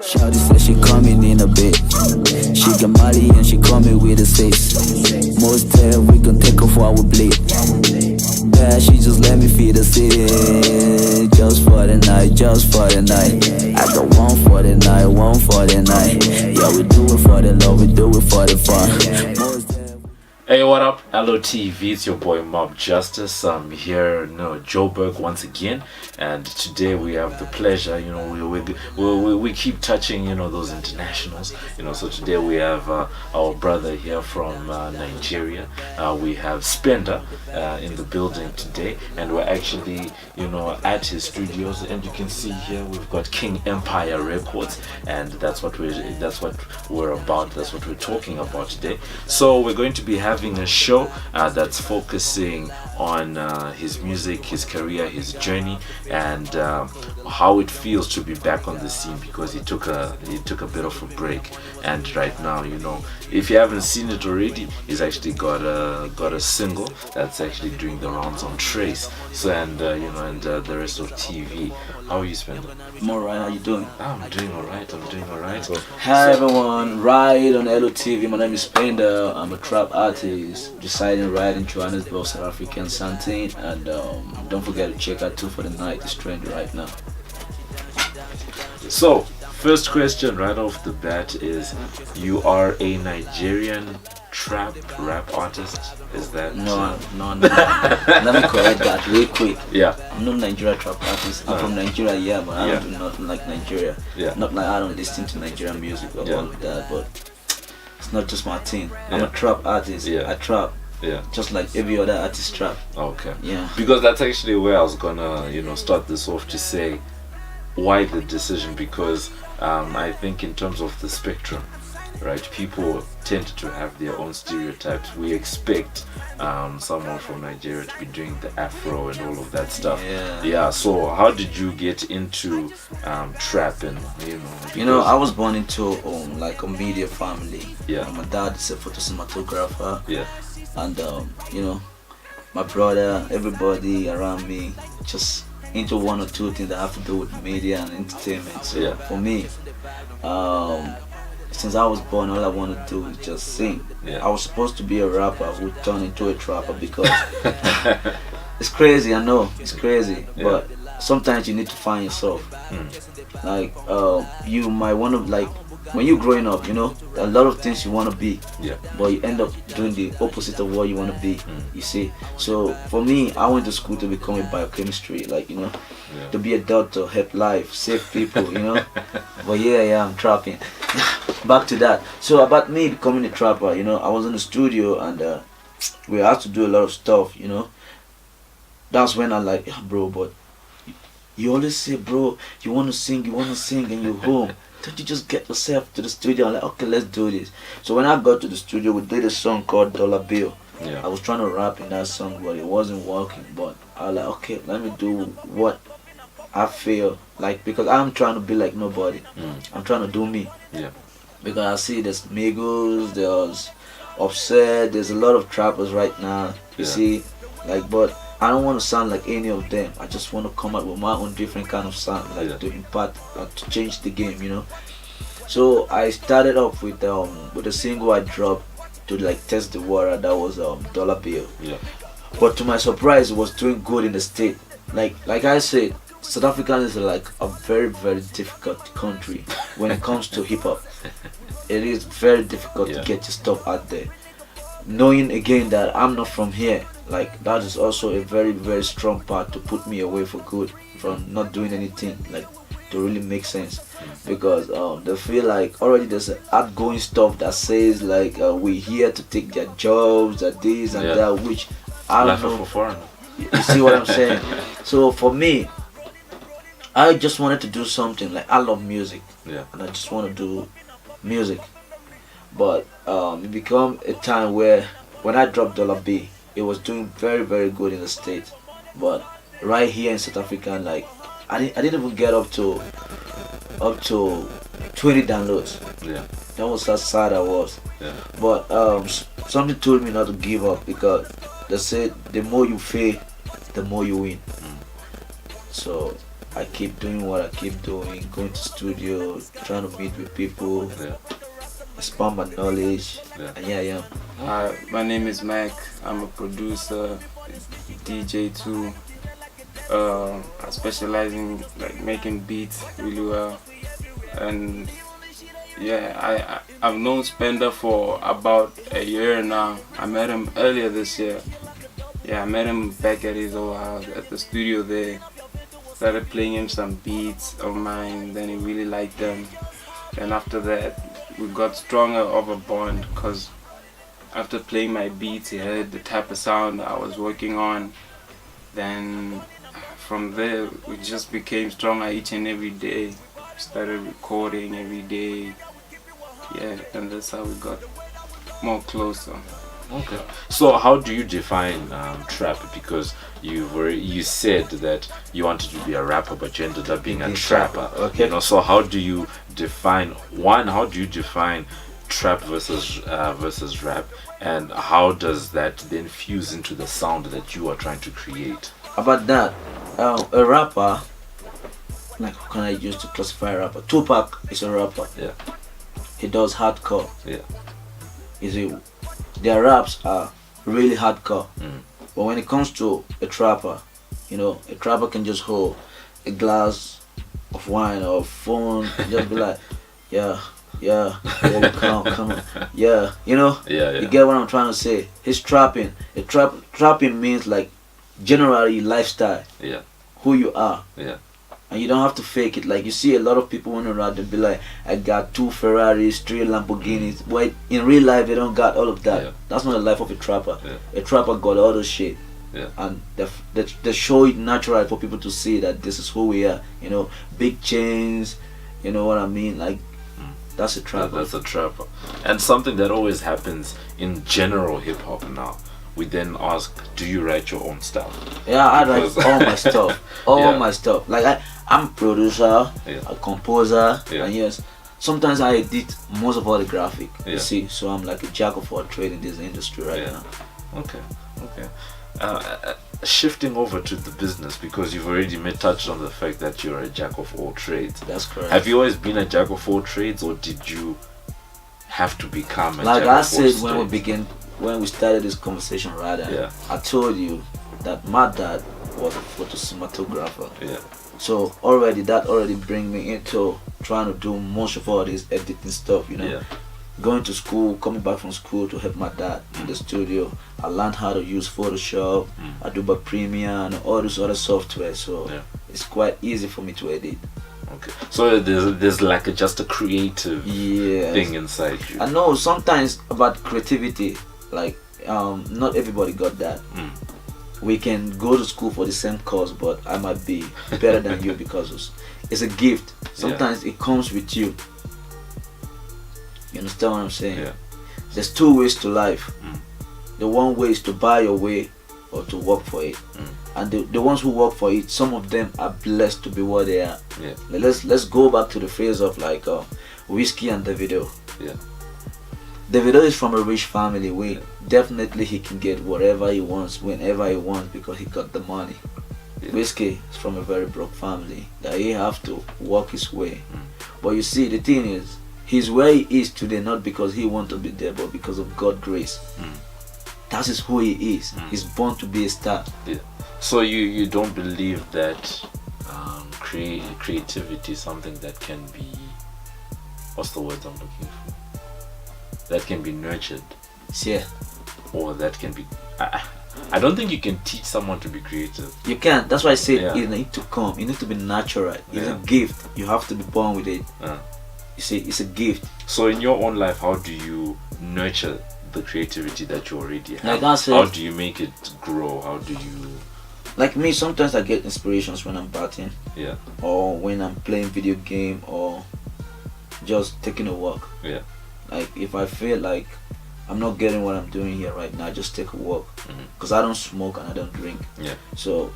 Shawty said she coming in a bit. She got Molly and she coming with a 6. Most tell we gon' take off while we bleed. Yeah, she just let me feed the city. Just for the night, just for the night. I got one for the night, one for the night. Yeah, we do it for the love, we do it for the fun. Most Hey, what up? LOTv, it's your boy MobbJustice. I'm here, Joburg once again, and today we have the pleasure, we keep touching, those internationals, so today we have our brother here from Nigeria. We have Spender in the building today, and we're actually, at his studios, and you can see here we've got King Empire Records, and that's what we're about, that's what we're talking about today. So we're going to be having a show that's focusing on his music, his career, his journey, and how it feels to be back on the scene, because he took a bit of a break, and right now, if you haven't seen it already, he's actually got a single that's actually doing the rounds on Trace. So and the rest of TV. How are you, Spender? I'm alright, how you doing? I'm doing alright. Hi everyone, right on LOTv. My name is Spender. I'm a trap artist residing right in Johannesburg, South African Santin, and don't forget to check out 2 for the Night. It's trending right now. So, first question right off the bat is, you are a Nigerian trap rap artist? Is that no. Let me correct that real quick. Yeah. I'm not Nigerian trap artist. I'm from Nigeria, yeah, but I don't do nothing like Nigeria. Yeah. Not like I don't listen to Nigerian music or all of that, but it's not just my thing. I'm Yeah. a trap artist. Yeah. I trap. Yeah. Just like every other artist trap. Okay. Yeah. Because that's actually where I was gonna, start this off to say, why the decision? Because I think in terms of the spectrum, right, people tend to have their own stereotypes. We expect someone from Nigeria to be doing the afro and all of that stuff. Yeah. So how did you get into trap and I was born into like a media family. Yeah. My dad is a photocinematographer. Yeah. And my brother, everybody around me, just into one or two things that have to do with media and entertainment. So Yeah. for me, since I was born, all I want to do is just sing. Yeah. I was supposed to be a rapper who turned into a trapper, because it's crazy, I know, it's crazy, but sometimes you need to find yourself. Like you might want to, like, when you're growing up, a lot of things you want to be, but you end up doing the opposite of what you want to be. You see, so for me, I went to school to become a biochemistry, like to be a doctor, help life, save people, But I'm trapping. Back to that. So about me becoming a trapper, I was in the studio and we had to do a lot of stuff, That's when I like, bro, but you always say, bro, you want to sing, and you're home. Don't you just get yourself to the studio? I'm like, okay, let's do this. So when I got to the studio, we did a song called Dollar Bill. Yeah. I was trying to rap in that song, but it wasn't working. But I was like, okay, let me do what I feel like, because I'm trying to be like nobody. I'm trying to do me. Yeah. Because I see there's Migos, there's Offset, there's a lot of trappers right now. You see, like, but I don't want to sound like any of them. I just want to come up with my own different kind of sound, like to impact, to change the game, So I started off with a single I dropped to like test the water. That was Dollar Bill. Yeah. But to my surprise, it was doing good in the state. Like I said, South Africa is like a very, very difficult country when it comes to hip hop. It is very difficult to get your stuff out there. Knowing again that I'm not from here, like that is also a very, very strong part to put me away for good from not doing anything like to really make sense, because they feel like already there's outgoing stuff that says like we're here to take their jobs, that this and that, which I don't know. You see what I'm saying? So for me, I just wanted to do something, like I love music, and I just want to do music. But it became a time where when I dropped Dollar B, it was doing very, very good in the States. But right here in South Africa, like I didn't even get up to 20 downloads. Yeah. That was how sad I was. Yeah. But something told me not to give up, because they said the more you fail, the more you win. So I keep doing what I keep doing, going to studio, trying to meet with people, expand my knowledge, and yeah, I am. Hi, my name is Mac. I'm a producer, DJ too. I specialize in like making beats really well, and yeah, I've known Spender for about a year now. I met him earlier this year. Yeah, I met him back at his old house at the studio there. Started playing him some beats of mine, then he really liked them. And after that, we got stronger of a bond, because after playing my beats, he heard the type of sound I was working on. Then from there, we just became stronger each and every day. Started recording every day. Yeah, and that's how we got more closer. Okay. So how do you define trap? Because you said that you wanted to be a rapper, but you ended up being a trapper. Okay. You know. So how do you define How do you define trap versus rap, and how does that then fuse into the sound that you are trying to create? About that, a rapper, like how can I use to classify a rapper? Tupac is a rapper. Yeah. He does hardcore. Yeah. You see, their raps are really hardcore. But when it comes to a trapper, you know, a trapper can just hold a glass of wine or a phone and just be like, yeah, come on, yeah, you know. Yeah. You get what I'm trying to say? He's trapping. Trapping means like generally lifestyle. Yeah. Who you are. Yeah. And you don't have to fake it. Like you see a lot of people when they rap, they be like, I got 2 Ferraris, 3 Lamborghinis. But in real life, they don't got all of that. Yeah. That's not the life of a trapper. Yeah. A trapper got all those shit. Yeah. And they show it natural for people to see that this is who we are. You know, big chains. You know what I mean? Like, that's a trapper. That's a trapper. And something that always happens in general hip hop now. We then ask, do you write your own stuff? Yeah, I write all my stuff. Yeah. My stuff. Like I'm a producer, Yeah. a composer, Yeah. and yes, sometimes I edit most of all the graphic. Yeah. You see, so I'm like a jack of all trades in this industry right Yeah. now. Okay. Shifting over to the business, because you've already touched on the fact that you're a jack of all trades. That's correct. Have you always been a jack of all trades, or did you have to become a Like jack I of said all when we started this conversation, rather, Yeah. I told you that my dad was a photo cinematographer. Yeah. So that already bring me into trying to do most of all this editing stuff, you know. Yeah. Going to school, coming back from school to help my dad in the studio. I learned how to use Photoshop, Adobe Premiere, and all this other software. So Yeah. it's quite easy for me to edit. Okay. So there's like just a creative thing inside you. I know sometimes about creativity, like not everybody got that. We can go to school for the same course, but I might be better than you because it's a gift. Sometimes it comes with you. You understand what I'm saying? Yeah. There's 2 ways to life. The one way is to buy your way or to work for it. And the ones who work for it, some of them are blessed to be what they are. Yeah. Like, let's go back to the phrase of like Whiskey and Davido. Yeah. Davido is from a rich family where definitely he can get whatever he wants whenever he wants because he got the money. Yeah. Whiskey is from a very broke family that he have to work his way. But you see, the thing is, he's where he is today not because he want to be there, but because of God's grace. That is who he is. He's born to be a star. Yeah. So you don't believe that creativity is something that can be, what's the word I'm looking for? That can be nurtured, Yeah, or that can be. I don't think you can teach someone to be creative. you can't. That's why I said Yeah. it need to come. It needs to be natural. It's Yeah. a gift. You have to be born with it. You see, it's a gift. So in your own life, how do you nurture the creativity that you already have? Like I said, how do you make it grow? How do you? like me, sometimes I get inspirations when I'm batting, Yeah. or when I'm playing video game, or just taking a walk. Yeah. Like if I feel like I'm not getting what I'm doing here right now, I just take a walk. Because I don't smoke and I don't drink. Yeah. So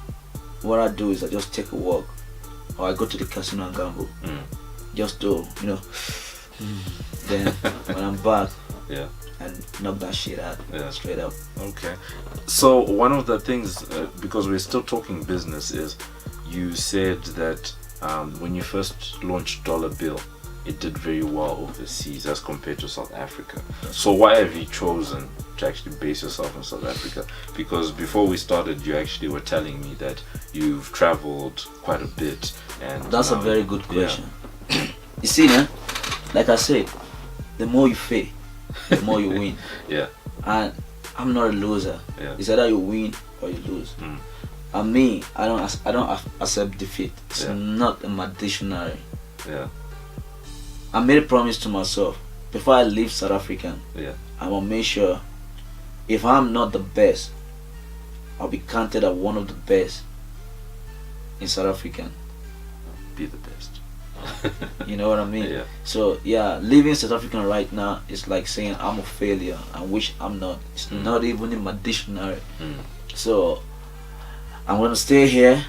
what I do is I just take a walk, or I go to the casino and gamble. Just to, you know, then when I'm back, Yeah. and knock that shit out. Yeah. Straight up. Okay. So one of the things, because we're still talking business, is you said that when you first launched Dollar Bill, it did very well overseas as compared to South Africa. So why have you chosen to actually base yourself in South Africa? Because before we started, you actually were telling me that you've traveled quite a bit, and that's a very good question. You see, man, like I said, the more you fail, the more you win. Yeah. And I'm not a loser. Yeah. It's either you win or you lose. And me, I don't accept defeat. It's not in my dictionary. Yeah. I made a promise to myself before I leave South Africa. Yeah. I'm gonna make sure if I'm not the best, I'll be counted as one of the best in South Africa. Be the best. You know what I mean? Yeah. So yeah, living South Africa right now is like saying I'm a failure, and which I'm not. It's not even in my dictionary. So I'm gonna stay here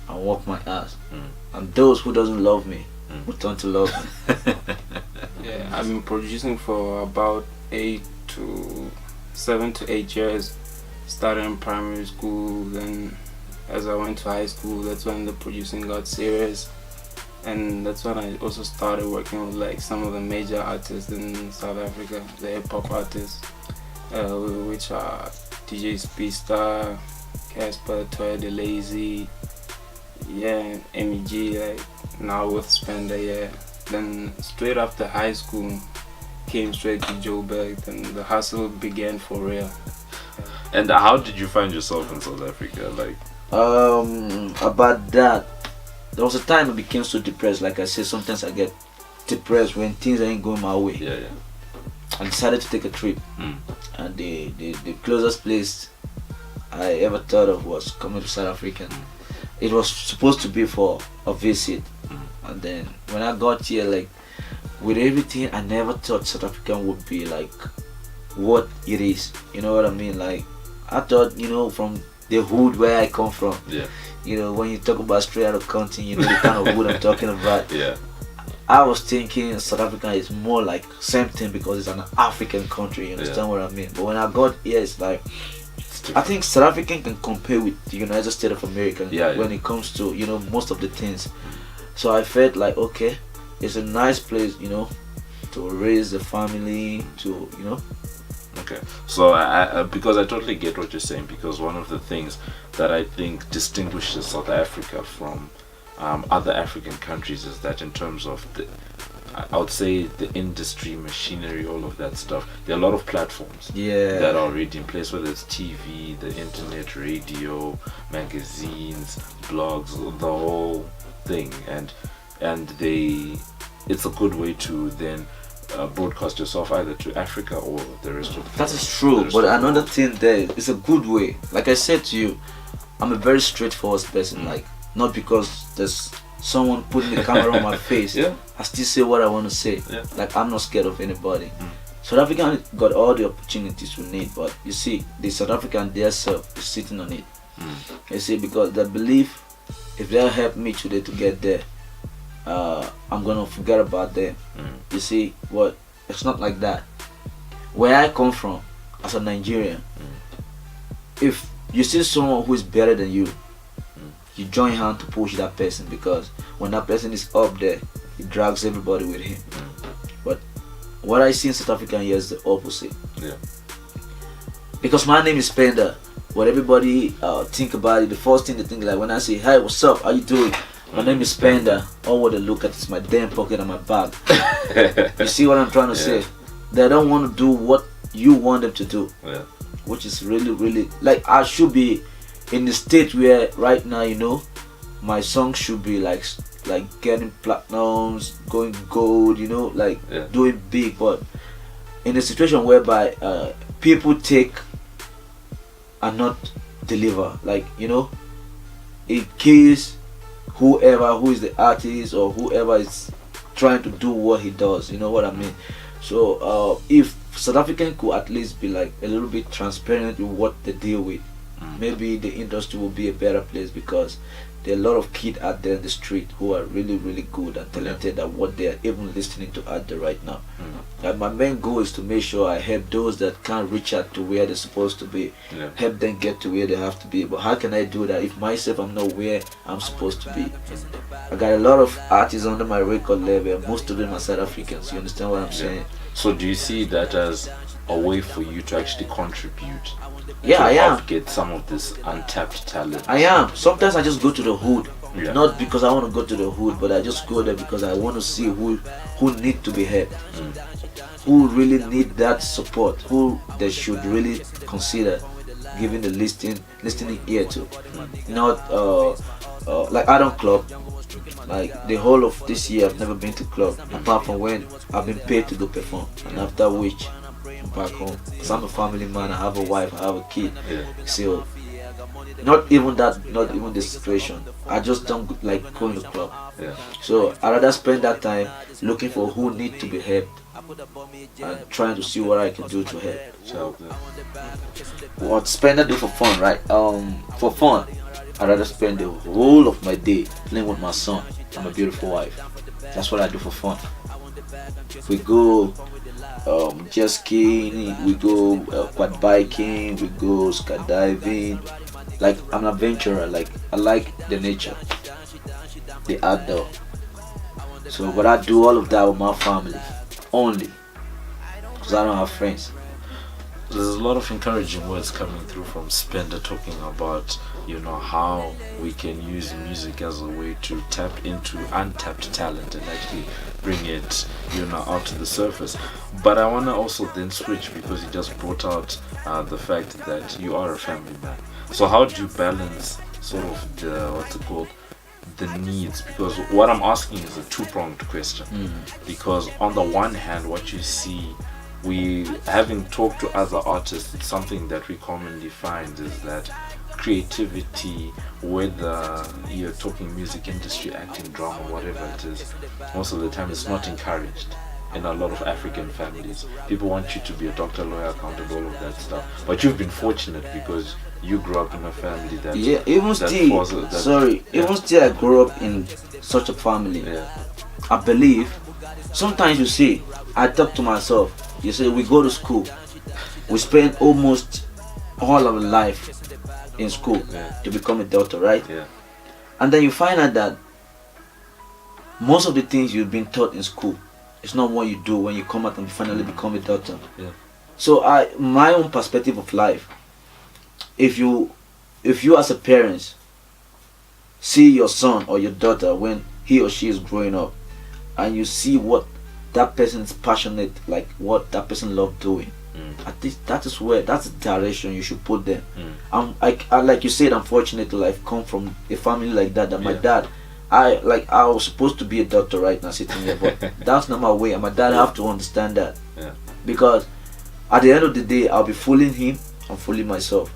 and work my ass. And those who doesn't love me will turn to love me. Yeah, I've been producing for about 7 to 8 years. Started in primary school, then as I went to high school, that's when the producing got serious. And that's when I also started working with like some of the major artists in South Africa, the hip hop artists, which are DJ Speedstar, Casper, Toya De Lazy, MEG, like now with Spender, Then straight after high school, came straight to Joburg, and the hustle began for real. And how did you find yourself in South Africa? Like, about that, there was a time I became so depressed. Like I said, sometimes I get depressed when things ain't going my way. yeah. I decided to take a trip, and the closest place I ever thought of was coming to South Africa. It was supposed to be for a visit, and then when I got here, like with everything, I never thought South Africa would be like what it is. You know what I mean? Like I thought, from the hood where I come from. Yeah. When you talk about straight out of country, you know the kind of hood I'm talking about. Yeah. I was thinking South Africa is more like same thing because it's an African country. You understand what I mean? But when I got here, it's like I think South African can compare with the United States of America when it comes to most of the things. So I felt like okay, it's a nice place, to raise the family, to Okay, so I because I totally get what you're saying, because one of the things that I think distinguishes South Africa from other African countries is that in terms of I would say the industry, machinery, all of that stuff, there are a lot of platforms that are already in place, whether it's TV, the internet, radio, magazines, blogs, the whole thing, and it's a good way to then broadcast yourself either to Africa or the rest of the That is true, but another thing there, it's a good way. Like I said to you, I'm a very straightforward person. Like not because there's someone putting the camera on my face, I still say what I want to say. Like I'm not scared of anybody. South Africa got all the opportunities we need, but you see, the South African themselves is sitting on it. You see, because they believe if they'll help me today to get there, I'm gonna forget about them. You see, what? It's not like that. Where I come from, as a Nigerian, if you see someone who is better than you, you join hand to push that person, because when that person is up there, he drags everybody with him. But what I see in South Africa here is the opposite. Because my name is Spender. What everybody think about it, the first thing they think, like when I say, "Hi, what's up? How you doing? My name is Spender." All what they look at is my damn pocket and my bag. You see what I'm trying to say? They don't want to do what you want them to do, which is really, really like I should be in the state where right now, my song should be like getting platinums, going gold, doing big. But in a situation whereby people take and not deliver, like in case whoever who is the artist or whoever is trying to do what he does, you know what I mean? So if South African could at least be like a little bit transparent with what they deal with, maybe the industry will be a better place, because there are a lot of kids out there in the street who are really, really good and talented at what they are even listening to out there right now. And my main goal is to make sure I help those that can't reach out to where they're supposed to be, help them get to where they have to be. But how can I do that if myself I'm not where I'm supposed to be? I got a lot of artists under my record label. Most of them are South Africans. You understand what I'm saying? So do you see that as a way for you to actually contribute? Yeah, I am. Get some of this untapped talent. I am. Sometimes I just go to the hood, Yeah. not because I want to go to the hood, but I just go there because I want to see who need to be helped, who really need that support, who they should really consider giving the listening ear to. Not like Adam Club. Like the whole of this year, I've never been to club apart from when I've been paid to go perform, and after which I'm back home. Cause I'm a family man. I have a wife. I have a kid. So not even the situation. I just don't like going to club. So I rather spend that time looking for who need to be helped and trying to see what I can do to help. So what spend I do for fun, right? For fun, I rather spend the whole of my day playing with my son and my beautiful wife. That's what I do for fun. We go jet skiing, we go quad biking, we go skydiving. Like I'm an adventurer. Like I like the nature, the outdoor. So but I do all of that with my family only, because I don't have friends. There's a lot of encouraging words coming through from Spender, talking about, you know, how we can use music as a way to tap into untapped talent and actually bring it, you know, out to the surface. But I want to also then switch, because you just brought out the fact that you are a family man. So how do you balance sort of the needs? Because what I'm asking is a two-pronged question. Because on the one hand, what you see, we having talked to other artists, it's something that we commonly find is that creativity, whether you're talking music industry, acting, drama, whatever it is, most of the time it's not encouraged in a lot of African families. People want you to be a doctor, lawyer, accountant, all of that stuff. But you've been fortunate because you grew up in a family that even still I grew up in such a family. I believe sometimes you see, I talk to myself. You say we go to school, we spend almost all our life in school to become a doctor, right? And then you find out that most of the things you've been taught in school, it's not what you do when you come out and finally become a doctor. So my own perspective of life, if you as a parent see your son or your daughter when he or she is growing up, and you see what that person is passionate, like what that person loves doing, I think that's the direction you should put them. I like you said, unfortunately I've come from a family like that, my dad, I was supposed to be a doctor right now sitting here, but that's not my way, and my dad have to understand that. Because at the end of the day, I'll be fooling him and fooling myself.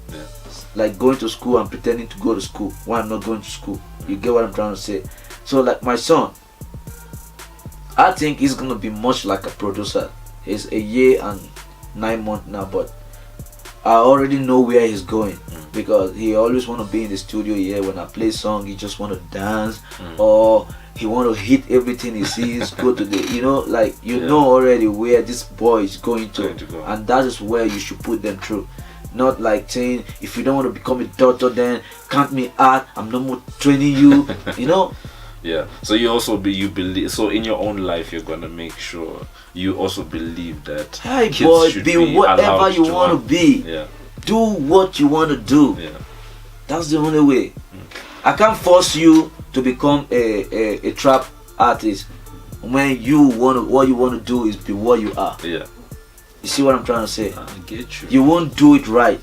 Like going to school and pretending to go to school when I'm not going to school. You get what I'm trying to say? So like my son, I think he's gonna be much like a producer. He's a year and 9 months now, but I already know where he's going, because he always want to be in the studio here. When I play song, he just want to dance, or he want to hit everything he sees, go to the, you know, like know already where this boy is going to and that is where you should put them through. Not like saying, if you don't want to become a doctor, then count me out, I'm no more training you, you know. So you believe, so in your own life you're gonna make sure you also believe that kids boy, should be whatever you want to be. Do what you want to do. That's the only way. I can't force you to become a trap artist when what you want to do is be what you are. You see what I'm trying to say? I get you. You won't do it right.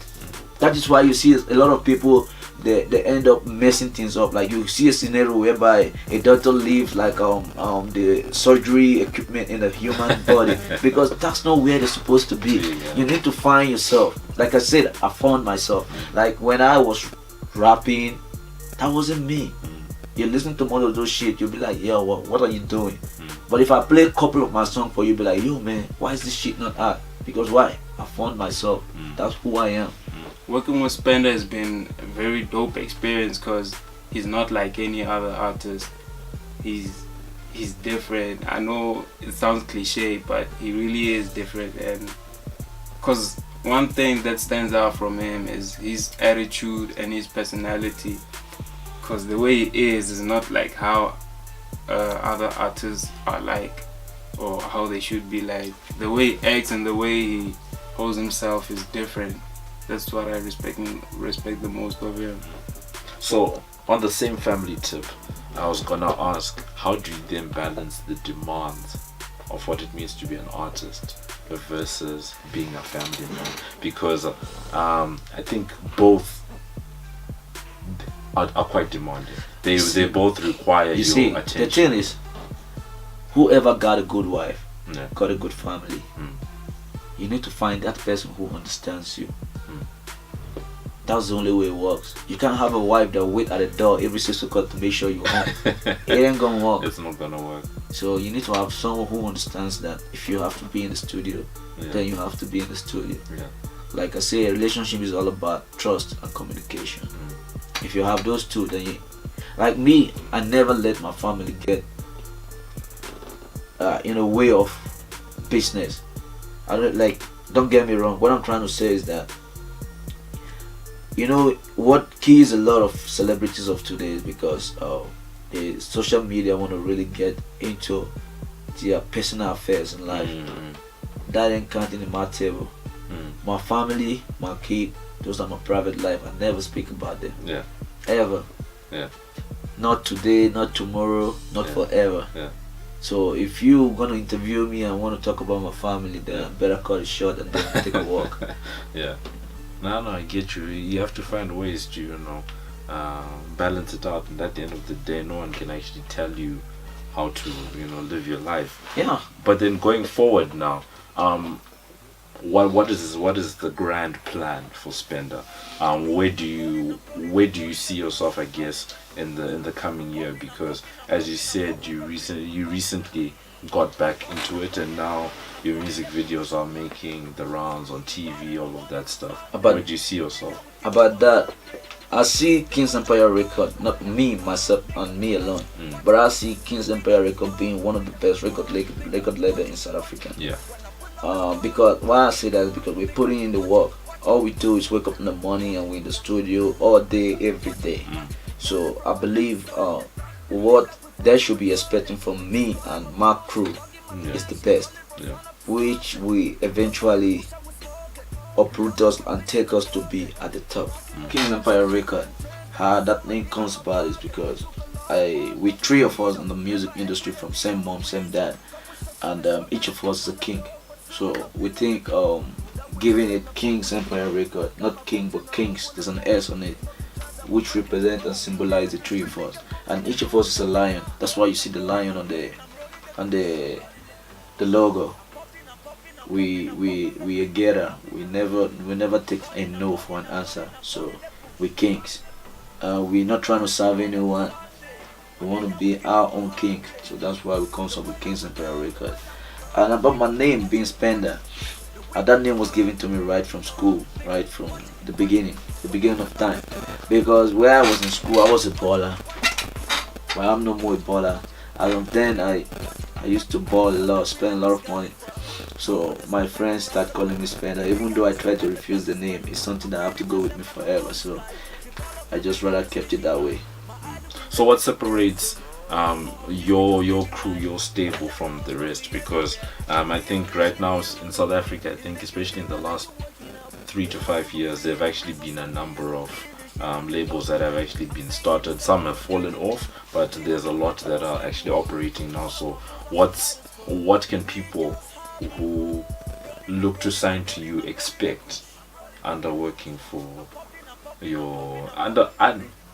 That is why you see a lot of people, they end up messing things up. Like you see a scenario whereby a doctor leaves like the surgery equipment in the human body, because that's not where they're supposed to be. You need to find yourself. Like I said, I found myself. Like when I was rapping, that wasn't me. You listen to one of those shit, you'll be like, yo, what are you doing? But if I play a couple of my songs for you, be like, yo man, why is this shit not out? Because why? I found myself. That's who I am. Working with Spender has been a very dope experience, because he's not like any other artist. He's different. I know it sounds cliche, but he really is different. And because one thing that stands out from him is his attitude and his personality. Because the way he is not like how other artists are like, or how they should be like. The way he acts and the way he holds himself is different. That's what I respect the most of him. So on the same family tip, I was gonna ask, how do you then balance the demands of what it means to be an artist versus being a family man? Because I think both are quite demanding. They both require You your see, attention. the thing is, whoever got a good wife, Yeah. got a good family, Mm. you need to find that person who understands you. Mm. That's the only way it works. You can't have a wife that wait at the door every 6 o'clock to make sure you're home. It ain't gonna work. It's not gonna work. So you need to have someone who understands that if you have to be in the studio, Yeah. then you have to be in the studio. Yeah. Like I say, a relationship is all about trust and communication. If you have those two, then you, like me, I never let my family get in a way of business. I don't like. Don't get me wrong. What I'm trying to say is that, you know, what kills a lot of celebrities of today is because the social media want to really get into their personal affairs in life. That ain't counting in my table. My family, my kid, those are my private life. I never speak about them. Yeah. Ever. Yeah. Not today, not tomorrow, not Yeah. forever. Yeah. So if you gonna interview me and want to talk about my family, then I better cut it short and then take a walk. Yeah. No, I get you. You have to find ways to, balance it out. And at the end of the day, no one can actually tell you how to, live your life. Yeah. But then going forward now, what is the grand plan for Spender? Where do you see yourself, I guess, in the coming year? Because as you said, you recently got back into it, and now your music videos are making the rounds on TV, all of that stuff. Where do you see yourself? About that, I see King's Empire Record, not me, myself, and me alone, but I see King's Empire Record being one of the best record label in South Africa. Yeah. Because why I say that is because we're putting in the work. All we do is wake up in the morning and we're in the studio all day, every day. So I believe what they should be expecting from me and my crew is the best, which we eventually uproot us and take us to be at the top. King's Empire Record, how that name comes about is because we three of us in the music industry from same mom, same dad, and each of us is a king. So we think giving it King's Empire Record, not king but kings, there's an S on it, which represent and symbolize the three of us, and each of us is a lion. That's why you see the lion on the logo. We a getter. We never take a no for an answer. So we kings. We're not trying to serve anyone. We want to be our own king. So that's why we come up with King's Empire Record. And about my name being Spender, that name was given to me right from school, right from the beginning of time. Because where I was in school, I was a baller. But I'm no more a baller. As then, I used to ball a lot, spend a lot of money. So my friends start calling me Spender. Even though I try to refuse the name, it's something that I have to go with me forever. So I just rather kept it that way. So what separates your crew, your stable from the rest? Because I think right now in South Africa, I think especially in the last 3 to 5 years, there have actually been a number of labels that have actually been started. Some have fallen off, but there's a lot that are actually operating now. So what can people who look to sign to you expect under working for your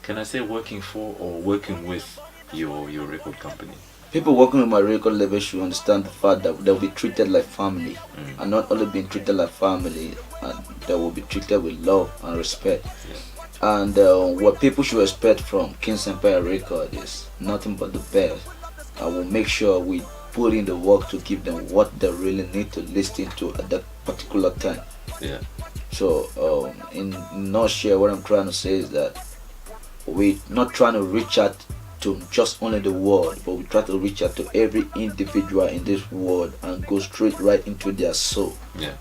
can I say working for or working with your record company? People working with my record label should understand the fact that they'll be treated like family, and not only being treated like family, and they will be treated with love and respect. And what people should expect from King's Empire Record is nothing but the best. I will make sure we put in the work to give them what they really need to listen to at that particular time. Yeah. So in nutshell, what I'm trying to say is that we're not trying to reach out to just only the world, but we try to reach out to every individual in this world and go straight right into their soul. Yeah.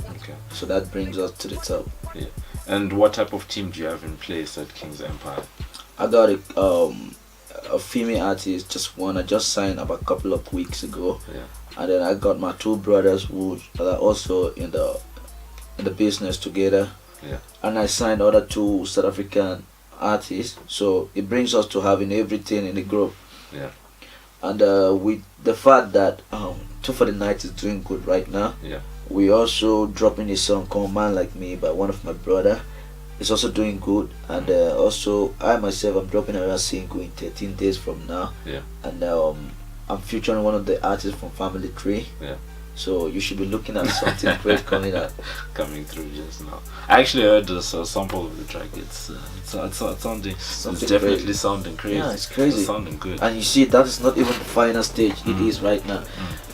Okay. So that brings us to the top. Yeah. And what type of team do you have in place at King's Empire? I got a female artist, just one. I just signed about a couple of weeks ago. Yeah. And then I got my two brothers who are also in the business together. Yeah. And I signed other two South African artists. So it brings us to having everything in the group. Yeah. And with the fact that Two for the Night is doing good right now. Yeah. We also dropping a song called Man Like Me by one of my brother. It's also doing good. And also I myself, I'm dropping another single in 13 days from now. Yeah. And I'm featuring one of the artists from Family Tree. Yeah. So you should be looking at something great coming out. Coming through just now. I actually heard this sample of the track. It's sounding. It's definitely crazy. Sounding crazy. Yeah, it's crazy. It's sounding good. And you see, that is not even the final stage. It is right now.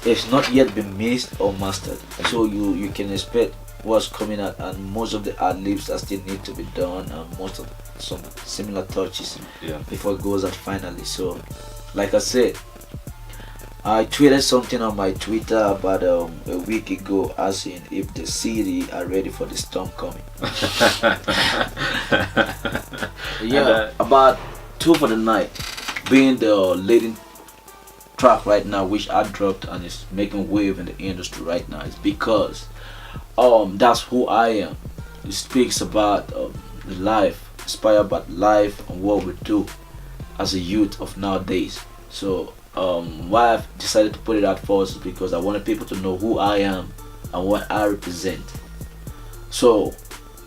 It's not yet been mixed or mastered. So you can expect what's coming out, and most of the ad-libs that still need to be done, and most of some similar touches before it goes out finally. So like I said, I tweeted something on my Twitter about a week ago, asking if the city are ready for the storm coming. About Two for the Night being the leading track right now, which I dropped and is making wave in the industry right now, is because that's who I am. It speaks about life, inspired by life and what we do as a youth of nowadays. So why I've decided to put it out first is because I wanted people to know who I am and what I represent. So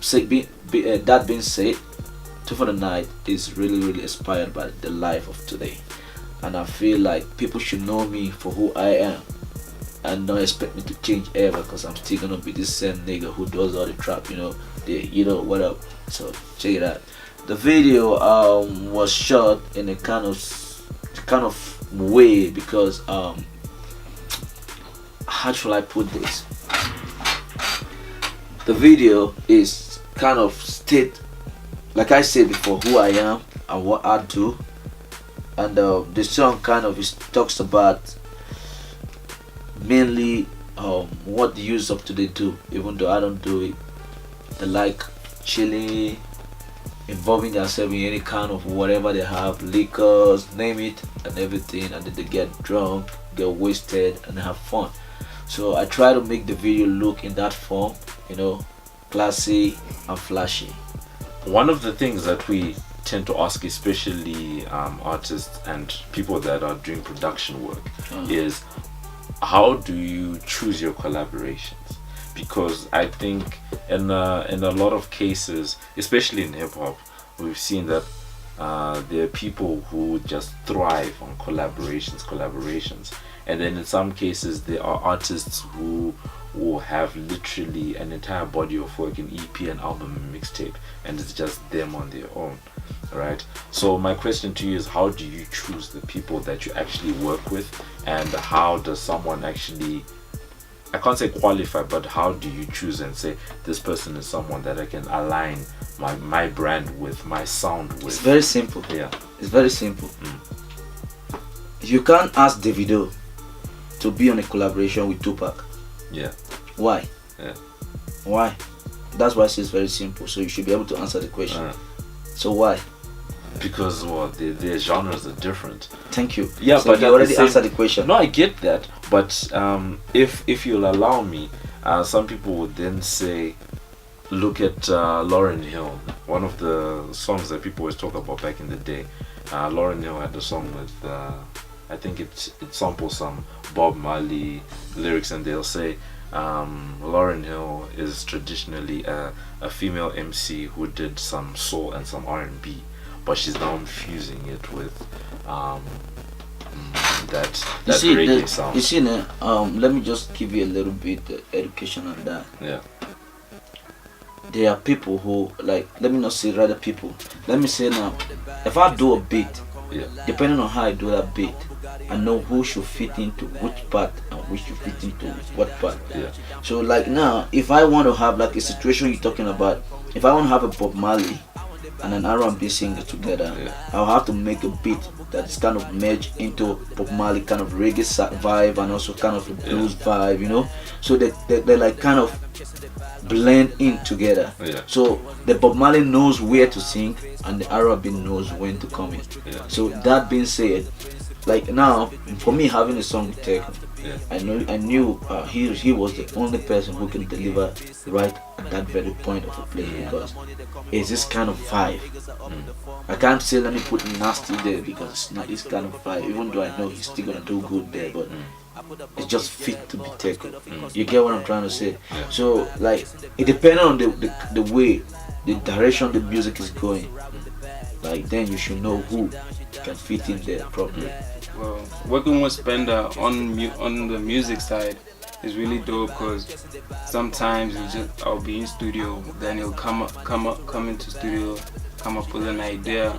that being said, Two for the Night is really inspired by the life of today, and I feel like people should know me for who I am and don't expect me to change ever, because I'm still gonna be this same nigga who does all the trap, what up. So check it out. The video was shot in a kind of way, because how should I put this? The video is kind of state, like I said before, who I am and what I do, and the song kind of talks about mainly what the youths of today do, even though I don't do it. They like chilling, involving themselves in any kind of whatever they have, liquors, name it, and everything, and then they get drunk, get wasted, and have fun. So I try to make the video look in that form, classy and flashy. One of the things that we tend to ask, especially artists and people that are doing production work, is how do you choose your collaborations? Because I think in a lot of cases, especially in hip hop, we've seen that there are people who just thrive on collaborations, and then in some cases there are artists who will have literally an entire body of work, an EP, an album, a mixtape, and it's just them on their own, right? So my question to you is, how do you choose the people that you actually work with, and how does someone actually, I can't say qualify, but how do you choose and say this person is someone that I can align my brand with, my sound with? It's very simple. Yeah, it's very simple. You can't ask Davido to be on a collaboration with Tupac. Yeah. Why? Yeah. Why? That's why it's very simple. So you should be able to answer the question. So why? Because their genres are different. Thank you. Yeah, so but you already answered the question. No, I get that. But if you'll allow me, some people would then say, look at Lauryn Hill. One of the songs that people always talk about back in the day. Lauryn Hill had a song with, I think it samples some Bob Marley lyrics, and they'll say Lauryn Hill is traditionally a female MC who did some soul and some R&B, but she's now infusing it with that reggae sound. You see, let me just give you a little bit education on that. Yeah. There are people who, like, let me not say rather people. Let me say now, if I do a beat, depending on how I do that beat, I know who should fit into which part and which should fit into what part. Yeah. So like now, if I want to have like a situation you're talking about, if I want to have a Bob Marley and an R&B singer together, I'll have to make a beat that's kind of merged into Bob Marley kind of reggae vibe and also kind of a blues vibe, you know. So they like kind of blend in together. So the Bob Marley knows where to sing and the R&B knows when to come in. So that being said, like now for me having a song with Tech, I knew he was the only person who can deliver right at that very point of a play, because it's this kind of vibe. I can't say let me put Nasty there because it's not this kind of vibe, even though I know he's still gonna do good there, but it's just fit to be taken. You get what I'm trying to say? So like it depends on the way, the direction the music is going. Like then you should know who can fit in there properly. Well, working with Spender on the music side is really dope, because sometimes I'll be in studio, then he'll come into studio, come up with an idea,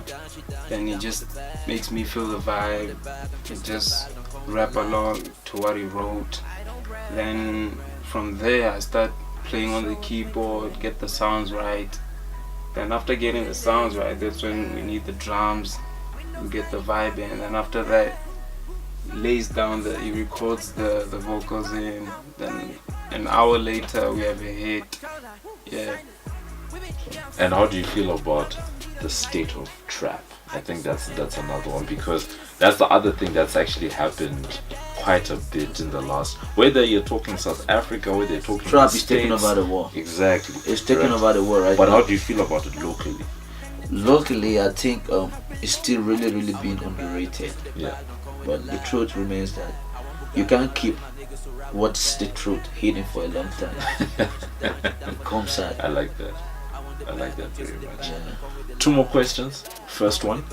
then he just makes me feel the vibe. It just rap along to what he wrote. Then from there I start playing on the keyboard, get the sounds right. Then after getting the sounds right, that's when we need the drums. We get the vibe in, and after that he records the vocals in. Then an hour later we have a hit. Yeah. And how do you feel about the state of trap? I think that's another one, because that's the other thing that's actually happened quite a bit in the last. Whether you're talking South Africa, whether you're talking trap is taking over the world. Exactly. It's taking over the world right but now. How do you feel about it locally? Locally, I think it's still really being underrated. Yeah. But the truth remains that you can't keep what's the truth hidden for a long time. It comes out. I like that. I like that very much. Yeah. 2 more questions. First one.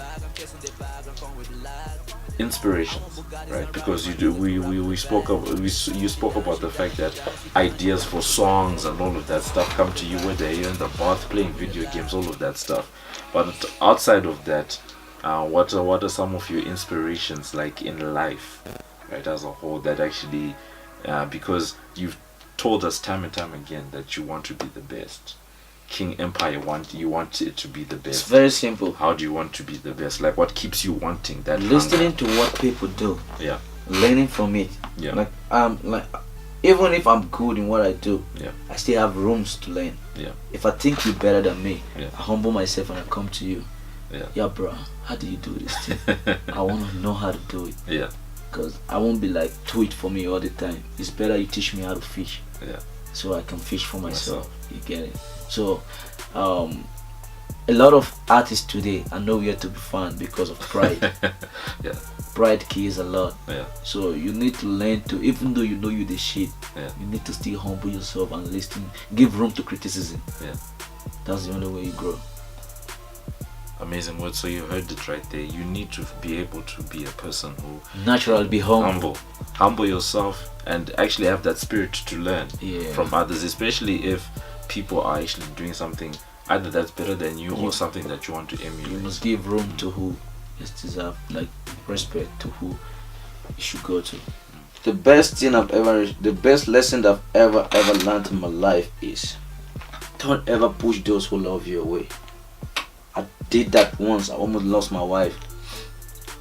Inspirations, right? Because you spoke about the fact that ideas for songs and all of that stuff come to you whether you're in the bath playing video games, all of that stuff. But outside of that, what are some of your inspirations like in life, right, as a whole, that actually because you've told us time and time again that you want to be the best. King Empire you want it to be the best. It's very simple. How do you want to be the best? Like what keeps you wanting that? Listening to what people do. Yeah. Learning from it. Yeah. Like even if I'm good in what I do, yeah, I still have rooms to learn. Yeah. If I think you're better than me, yeah, I humble myself and I come to you. Yeah. Yeah, bro, how do you do this thing? I want to know how to do it. Yeah. Because I won't be like, do it for me all the time. It's better you teach me how to fish. Yeah. So I can fish for myself. You get it? So, a lot of artists today are nowhere to be found because of pride. Yeah. Pride kills a lot. Yeah. So you need to learn to, even though you know you the shit, yeah, you need to still humble yourself and listen, give room to criticism. Yeah. That's the only way you grow. Amazing word. So you heard it right there. You need to be able to be a person who naturally be humble yourself, and actually have that spirit to learn from others, especially if people are actually doing something either that's better than you or something that you want to emulate. You must give room to who is deserve, like respect to who you should go to. The best lesson I've ever learned in my life is don't ever push those who love you away. I did that once. I almost lost my wife.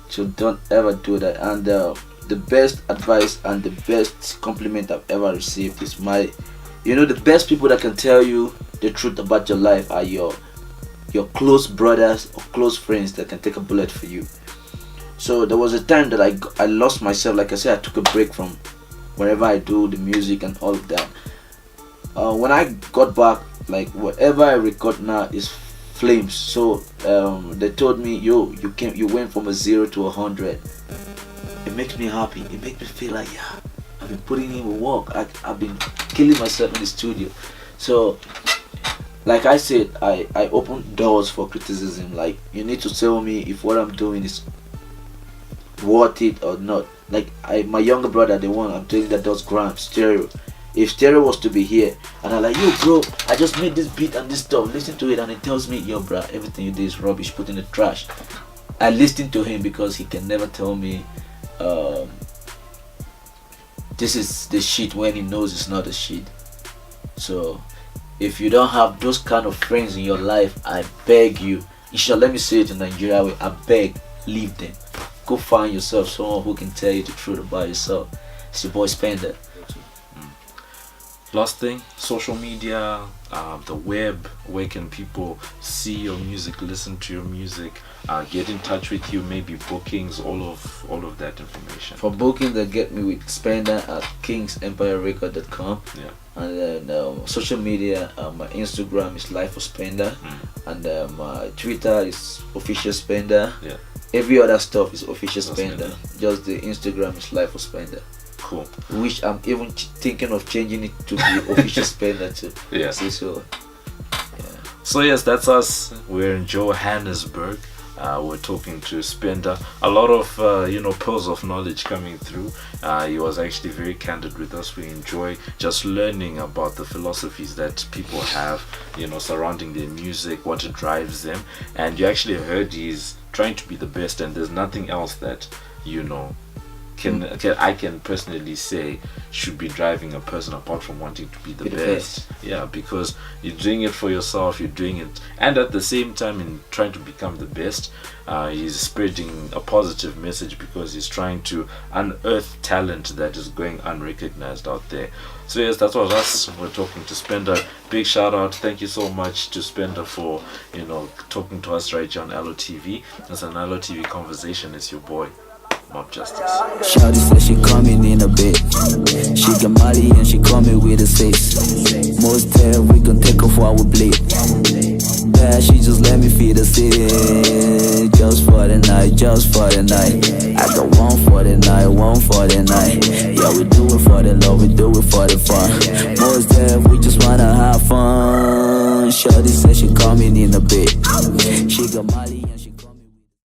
So don't ever do that. And the best advice and the best compliment I've ever received is the best people that can tell you the truth about your life are your close brothers or close friends that can take a bullet for you. So there was a time that I lost myself. Like I said, I took a break from wherever I do the music and all of that. When I got back, like whatever I record now is flames. So they told me, you went from a 0 to 100. It makes me happy. It makes me feel like I've been putting in work. I've been killing myself in the studio. So like I said, I open doors for criticism. Like you need to tell me if what I'm doing is worth it or not. Like my younger brother, the one I'm telling that does grime stereo. If stereo was to be here and I'm like, yo bro, I just made this beat and this stuff, listen to it, and he tells me, yo bro, everything you did is rubbish, put in the trash. I listen to him because he can never tell me this is the shit when he knows it's not the shit. So if you don't have those kind of friends in your life, I beg you, let me say it in Nigeria way, I beg, leave them. Go find yourself someone who can tell you the truth about yourself. It's your boy Spender. Last thing, social media, the web, where can people see your music, listen to your music, get in touch with you, maybe bookings, all of that information. For booking, they get me with Spender at kingsempirerecord.com. Yeah. And then social media, my Instagram is Life of Spender, and my Twitter is Official Spender. Yeah. Every other stuff is Official Spender. Just the Instagram is Life of Spender. Cool. Which I'm even thinking of changing it to be Official Spender too. Yes. So, yeah. So yes, that's us. We're in Johannesburg. We're talking to Spender. A lot of pearls of knowledge coming through. He was actually very candid with us. We enjoy just learning about the philosophies that people have, surrounding their music, what drives them. And you actually heard he's trying to be the best, and there's nothing else that I can personally say should be driving a person apart from wanting to be the best. Yeah, because you're doing it for yourself, you're doing it, and at the same time in trying to become the best, he's spreading a positive message because he's trying to unearth talent that is going unrecognized out there. So yes, that's what us. We're talking to Spender. Big shout out, thank you so much to Spender for talking to us right here on LOTv. It's an LOTv conversation. It's your boy MobbJustice. Shawty said she coming in a bit. She got Molly and she coming with a 6. Most tell we gon' take off our blade. Bad, she just let me feed the city. Just for the night, just for the night. I got one for the night, one for the night. Yeah, we do it for the love, we do it for the fun. Most tell we just wanna have fun. Shawty said she coming in a bit. She got Molly.